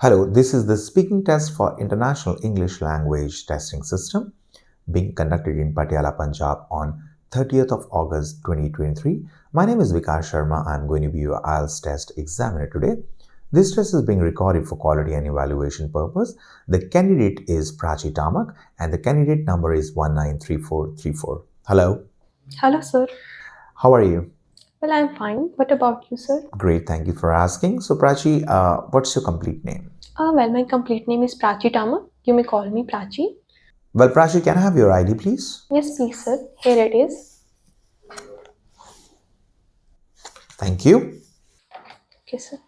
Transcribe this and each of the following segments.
Hello, this is the speaking test for International English Language Testing System being conducted in Patiala, Punjab on 30th of August 2023. My name is Vikas Sharma. I'm going to be your IELTS test examiner today. This test is being recorded for quality and evaluation purpose. The candidate is Prachi Tamak and the candidate number is 193434. Hello. Hello, sir. How are you? Well, I'm fine. What about you, sir? Great, thank you for asking. So, Prachi, what's your complete name? Well, my complete name is Prachi Tama. You may call me Prachi. Well, Prachi, can I have your ID, please? Yes, please, sir. Here it is. Thank you. Okay, sir.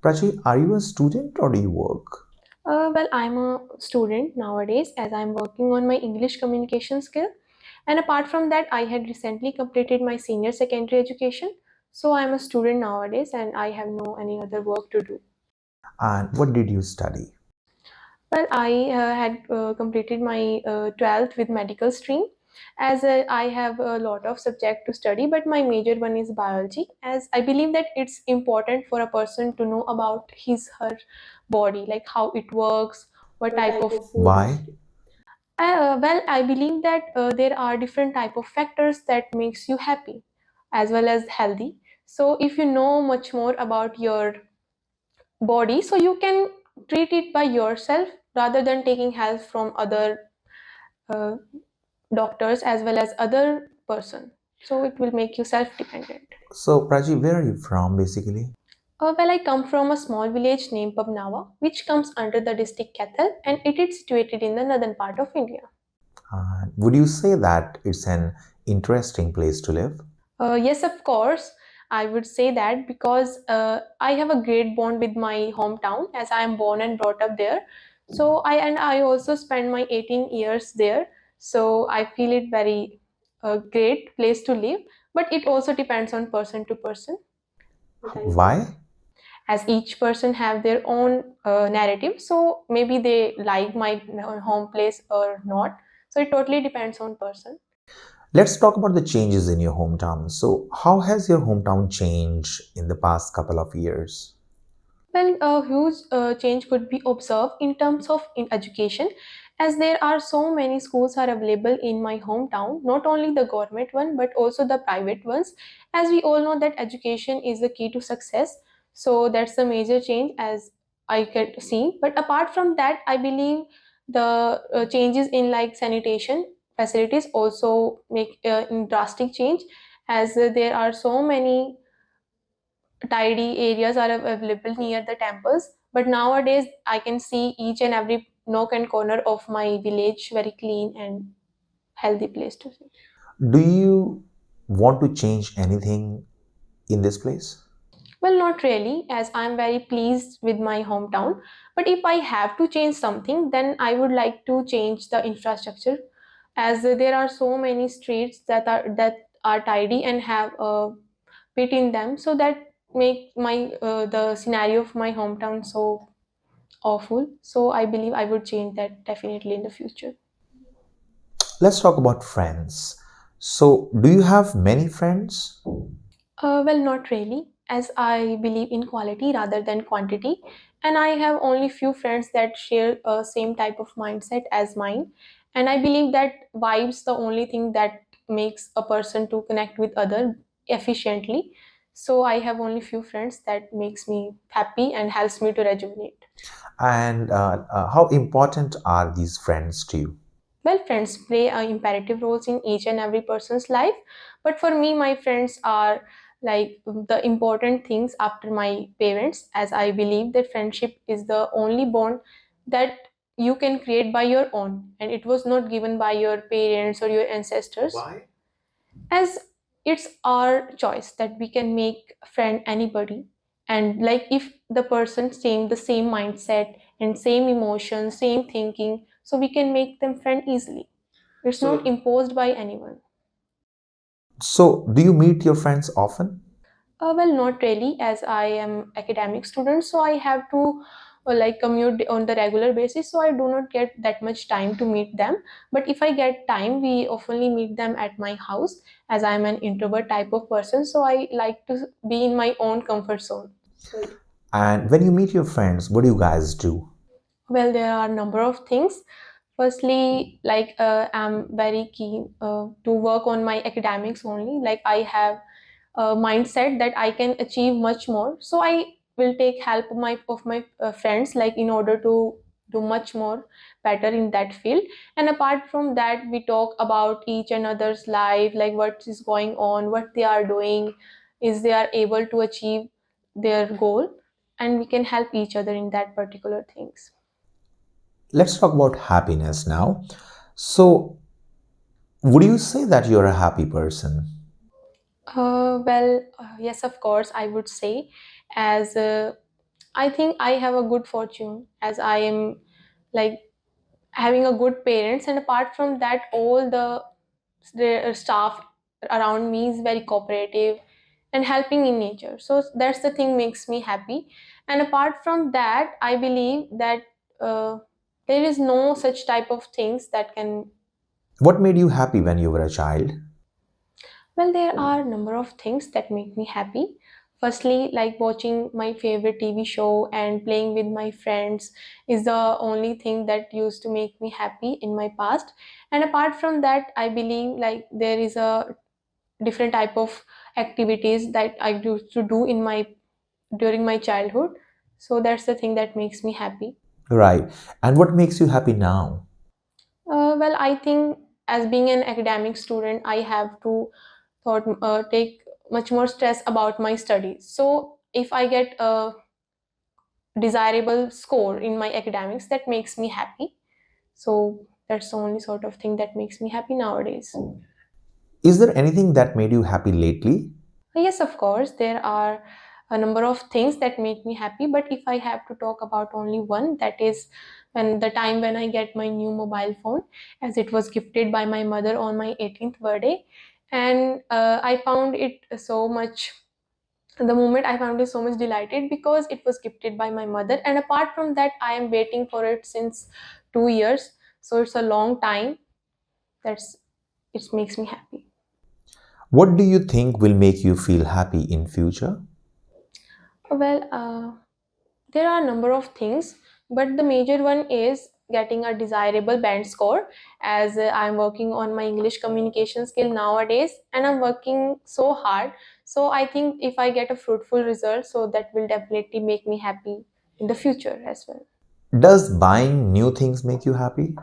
Prachi, are you a student or do you work? Well, I'm a student nowadays as I'm working on my English communication skill. And apart from that, I had recently completed my senior secondary education. So I'm a student nowadays and I have no any other work to do. And what did you study? Well, I had completed my 12th with medical stream as I have a lot of subject to study, but my major one is biology as I believe that it's important for a person to know about her body, like how it works, what type of food. Why? Well, I believe that there are different type of factors that makes you happy as well as healthy. So if you know much more about your body, so you can treat it by yourself rather than taking help from other uh, doctors as well as other person, so it will make you self dependent. So, Prachi, where are you from basically? Well, I come from a small village named Pabnawa, which comes under the district Kathal, and it is situated in the northern part of India. Would you say that it's an interesting place to live? Yes, of course, I would say that because I have a great bond with my hometown as I am born and brought up there. So I also spent my 18 years there. So I feel it very great place to live. But it also depends on person to person, Why? as each person have their own narrative. So maybe they like my home place or not. So it totally depends on person. Let's talk about the changes in your hometown. So, how has your hometown changed in the past couple of years? Well, a huge change could be observed in terms of in education, as there are so many schools are available in my hometown, not only the government one but also the private ones. As we all know that education is the key to success, so that's the major change as I could see. But apart from that, I believe the changes in like sanitation facilities also make drastic change, as there are so many tidy areas are available near the temples, but nowadays I can see each and every nook and corner of my village very clean and healthy place to see. Do you want to change anything in this place? Well, not really, as I'm very pleased with my hometown, but if I have to change something, then I would like to change the infrastructure, as there are so many streets that are tidy and have a pit in them, so that make my the scenario of my hometown so awful. So I believe I would change that definitely in the future. Let's talk about friends. So, do you have many friends? Well, not really, as I believe in quality rather than quantity, and I have only few friends that share same type of mindset as mine, and I believe that vibes the only thing that makes a person to connect with other efficiently. So I have only few friends that makes me happy and helps me to rejuvenate. And how important are these friends to you? Well, friends play imperative roles in each and every person's life, but for me, my friends are like the important things after my parents, as I believe that friendship is the only bond that you can create by your own, and it was not given by your parents or your ancestors. Why? As it's our choice that we can make friend anybody, and like if the person same the same mindset and same emotion, same thinking, so we can make them friend easily. It's not So, imposed by anyone. so do you meet your friends often? Well, not really, as I am academic student, so I have to like commute on the regular basis, so I do not get that much time to meet them. But if I get time, we oftenly meet them at my house, as I am an introvert type of person, so I like to be in my own comfort zone. So And when you meet your friends, what do you guys do? Well, there are a number of things. Firstly, like I'm very keen to work on my academics only. Like I have a mindset that I can achieve much more. So I will take help of my friends, like in order to do much more better in that field. And apart from that, we talk about each another's life, like what is going on, what they are doing, is they are able to achieve their goal, and we can help each other in that particular things. Let's talk about happiness now. So, would you say that you're a happy person? Yes, of course, I would say, as I think I have a good fortune, as I am like having a good parents, and apart from that, all the staff around me is very cooperative and helping in nature. So that's the thing makes me happy. And apart from that, I believe that uh, there is no such type of things that can. What made you happy when you were a child? Well, there are a number of things that make me happy. Firstly, like watching my favorite TV show and playing with my friends is the only thing that used to make me happy in my past. And apart from that, I believe like there is a different type of activities that I used to do in my during my childhood. So that's the thing that makes me happy. Right. And what makes you happy now? Well, I think as being an academic student, I have to take much more stress about my studies. So if I get a desirable score in my academics, that makes me happy. So that's the only sort of thing that makes me happy nowadays. Is there anything that made you happy lately? Yes, of course, there are a number of things that make me happy, but if I have to talk about only one, that is when the time when I get my new mobile phone, as it was gifted by my mother on my 18th birthday. And I found it so much the moment I found it so much delighted because it was gifted by my mother. And apart from that, I am waiting for it since 2 years. So it's a long time. That's it makes me happy. What do you think will make you feel happy in future? Well, there are a number of things, but the major one is getting a desirable band score, as I'm working on my English communication skill nowadays and I'm working so hard. So I think if I get a fruitful result, so that will definitely make me happy in the future as well. Does buying new things make you happy?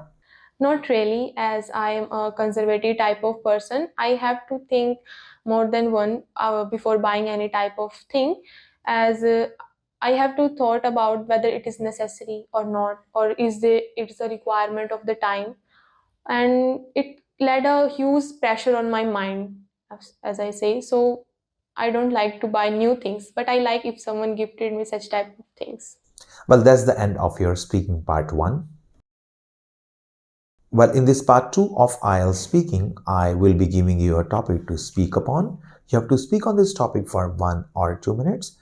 Not really, as I am a conservative type of person. I have to think more than one before buying any type of thing, as I have to thought about whether it is necessary or not, or is it's a requirement of the time, and it led a huge pressure on my mind, as I say. So I don't like to buy new things, but I like if someone gifted me such type of things. Well, that's the end of your speaking part 1. Well, in this part 2 of IELTS speaking, I will be giving you a topic to speak upon. You have to speak on this topic for 1 or 2 minutes.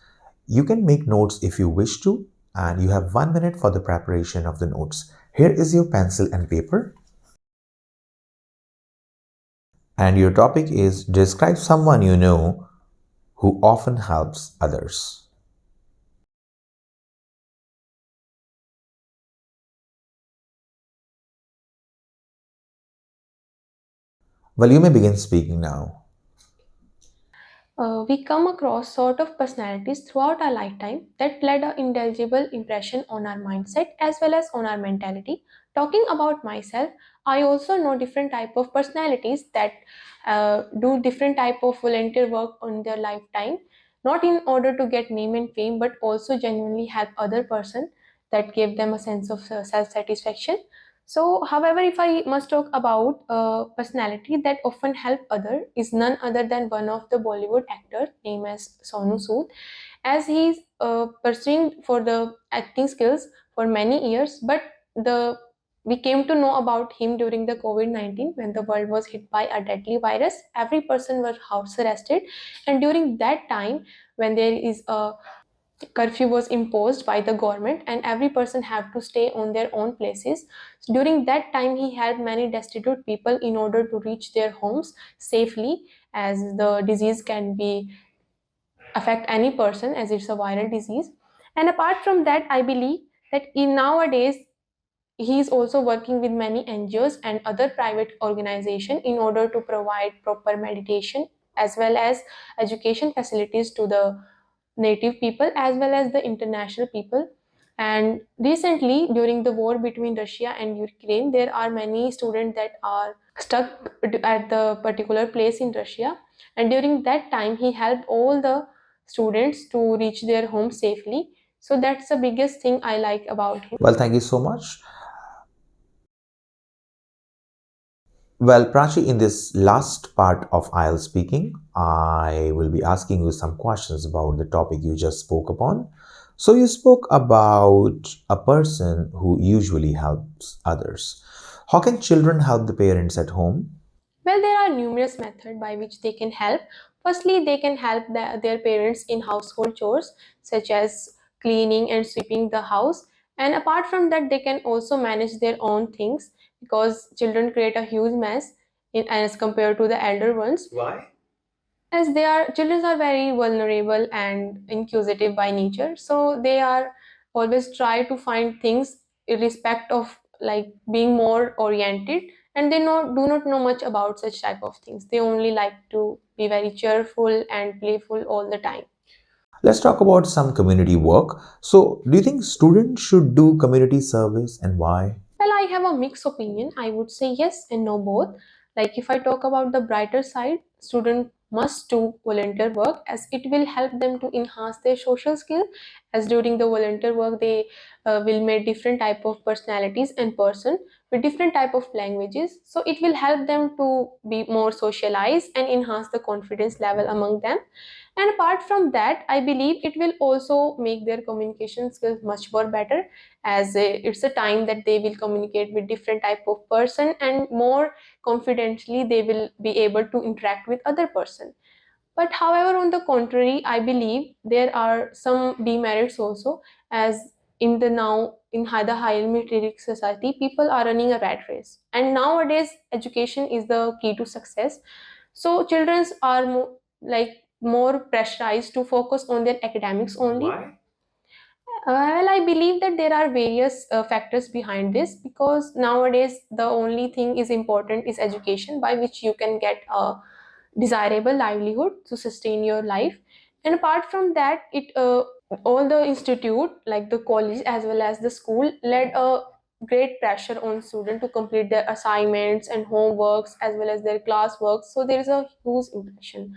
You can make notes if you wish to, and you have 1 minute for the preparation of the notes. Here is your pencil and paper, and your topic is describe someone you know who often helps others. Well, you may begin speaking now. We come across sort of personalities throughout our lifetime that led an indelible impression on our mindset as well as on our mentality. Talking about myself, I also know different type of personalities that do different type of volunteer work on their lifetime, not in order to get name and fame, but also genuinely help other person that give them a sense of self satisfaction. So, however, if I must talk about a personality that often help other is none other than one of the Bollywood actor named as Sonu Sood, as he's pursuing for the acting skills for many years. But the we came to know about him during the COVID-19 when the world was hit by a deadly virus. Every person was house arrested, and during that time, when there is a curfew was imposed by the government and every person have to stay on their own places. So during that time he helped many destitute people in order to reach their homes safely, as the disease can be affect any person as it's a viral disease. And apart from that, I believe that in nowadays he is also working with many NGOs and other private organizations in order to provide proper meditation as well as education facilities to the native people as well as the international people. And recently, during the war between Russia and Ukraine, there are many students that are stuck at the particular place in Russia. And during that time, he helped all the students to reach their home safely. So that's the biggest thing I like about him. Well, thank you so much. Well, Prachi, in this last part of IELTS speaking, I will be asking you some questions about the topic you just spoke upon. So, you spoke about a person who usually helps others. How can children help the parents at home? Well, there are numerous methods by which they can help. Firstly, they can help their parents in household chores such as cleaning and sweeping the house. And apart from that, they can also manage their own things because children create a huge mess as compared to the elder ones. Why? As they are children are very vulnerable and inquisitive by nature, so they are always try to find things irrespective of like being more oriented, and they do not know much about such type of things. They only like to be very cheerful and playful all the time. Let's talk about some community work. So, do you think students should do community service and why? Well, I have a mixed opinion. I would say yes and no both. Like if I talk about the brighter side, student must do volunteer work as it will help them to enhance their social skill. As during the volunteer work, they will meet different type of personalities and person with different type of languages. So it will help them to be more socialized and enhance the confidence level among them. And apart from that, I believe it will also make their communication skills much more better as it's a time that they will communicate with different type of person and more confidently they will be able to interact with other person. But however, on the contrary, I believe there are some demerits also, as in the now in the higher military society, people are running a rat race, and nowadays education is the key to success. So children are more pressurized to focus on their academics only. Why? Well, I believe that there are various factors behind this because nowadays the only thing is important is education by which you can get a desirable livelihood to sustain your life. And apart from that, it all the institute like the college as well as the school led a great pressure on students to complete their assignments and homeworks as well as their class work. So there is a huge impression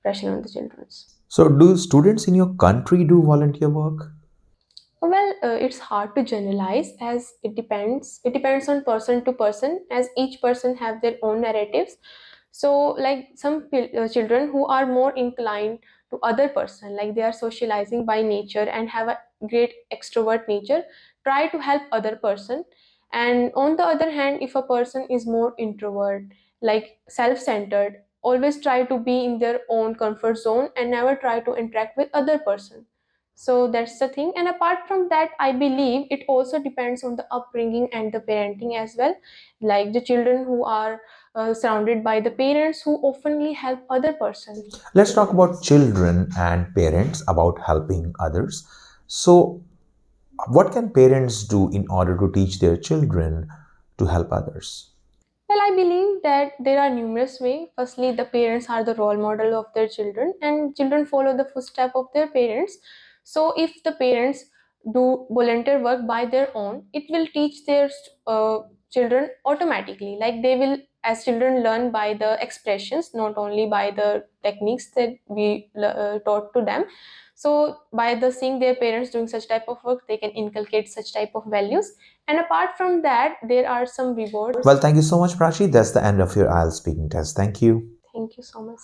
pressure on the children. So, do students in your country do volunteer work? Well, it's hard to generalize as it depends. It depends on person to person as each person have their own narratives. So, like some children who are more inclined to other person, like they are socializing by nature and have a great extrovert nature, try to help other person. And on the other hand, if a person is more introvert, like self-centered, always try to be in their own comfort zone and never try to interact with other person. So that's the thing. And apart from that, I believe it also depends on the upbringing and the parenting as well. Like the children who are surrounded by the parents who oftenly help other persons. Let's talk about children and parents about helping others. So, what can parents do in order to teach their children to help others? Well, I believe that there are numerous ways. Firstly, the parents are the role model of their children, and children follow the footstep of their parents. So, if the parents do volunteer work by their own, it will teach their children automatically. Like they will, as children, learn by the expressions, not only by the techniques that we taught to them. So, by the seeing their parents doing such type of work, they can inculcate such type of values. And apart from that, there are some rewards. Well, thank you so much, Prachi. That's the end of your IELTS speaking test. Thank you. Thank you so much.